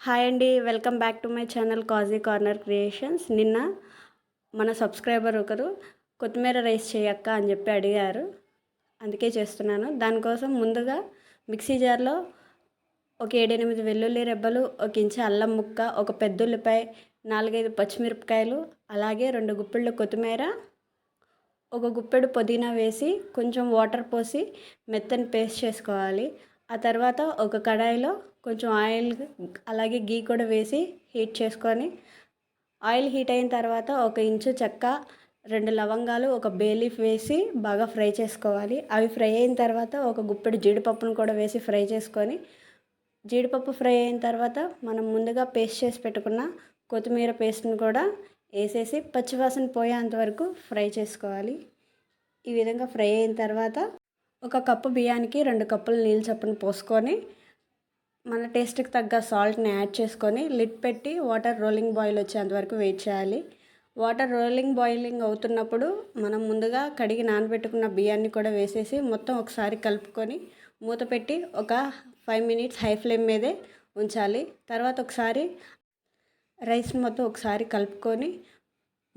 Hi అండి, welcome back to my channel cozy corner creations. నిన్న మన సబ్స్క్రైబర్ ఒకరు కొత్తిమీర రైస్ చేయక్క అని చెప్పి అడిగారు, అందుకే చేస్తున్నాను. దానికోసం ముందుగా మిక్సీ జార్లో ఒక 7-8 వెల్లుల్లి రెబ్బలు, ఒక ఇంచు అల్లం ముక్క, ఒక పెద్ద ఉల్లిపాయ, 4-5 పచ్చిమిరపకాయలు, అలాగే 2 గుప్పిళ్ళు కొత్తిమీర, ఒక గుప్పెడు పుదీనా వేసి కొంచెం వాటర్ పోసి మెత్తని పేస్ట్ చేసుకోవాలి. ఆ తర్వాత ఒక కడాయిలో కొంచెం ఆయిల్ అలాగే గీ కూడా వేసి హీట్ చేసుకొని, ఆయిల్ హీట్ అయిన తర్వాత ఒక ఇంచు చెక్క, 2 లవంగాలు, ఒక బే లీఫ్ వేసి బాగా ఫ్రై చేసుకోవాలి. అవి ఫ్రై అయిన తర్వాత ఒక గుప్పెడు జీడిపప్పును కూడా వేసి ఫ్రై చేసుకొని, జీడిపప్పు ఫ్రై అయిన తర్వాత మనం ముందుగా పేస్ట్ చేసి పెట్టుకున్న కొత్తిమీర పేస్ట్ని కూడా వేసేసి పచ్చివాసన పోయేంత వరకు ఫ్రై చేసుకోవాలి. ఈ విధంగా ఫ్రై అయిన తర్వాత ఒక కప్పు బియ్యానికి 2 కప్పులు నీళ్ళు చొప్పున పోసుకొని, మన టేస్ట్కి తగ్గ సాల్ట్ని యాడ్ చేసుకొని లిడ్ పెట్టి వాటర్ రోలింగ్ బాయిల్ వచ్చేంత వరకు వెయిట్ చేయాలి. వాటర్ బాయిలింగ్ అవుతున్నప్పుడు మనం ముందుగా కడిగి నానబెట్టుకున్న బియ్యాన్ని కూడా వేసేసి మొత్తం ఒకసారి కలుపుకొని మూత పెట్టి ఒక 5 మినిట్స్ హై ఫ్లేమ్ మీదే ఉంచాలి. తర్వాత ఒకసారి రైస్ మొత్తం ఒకసారి కలుపుకొని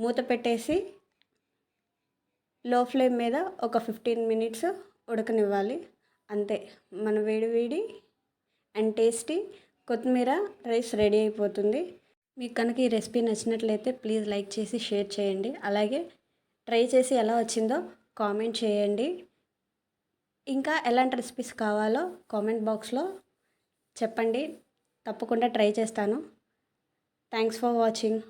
మూత పెట్టేసి లో ఫ్లేమ్ మీద ఒక 15 మినిట్స్ ఉడకనివ్వాలి. అంతే, మన వేడి అండ్ టేస్టీ కొత్తిమీర రైస్ రెడీ అయిపోతుంది. మీకు కనుక ఈ రెసిపీ నచ్చినట్లయితే ప్లీజ్ లైక్ చేసి షేర్ చేయండి. అలాగే ట్రై చేసి ఎలా వచ్చిందో కామెంట్ చేయండి. ఇంకా ఎలాంటి రెసిపీస్ కావాలో కామెంట్ బాక్స్లో చెప్పండి, తప్పకుండా ట్రై చేస్తాను. Thanks for watching.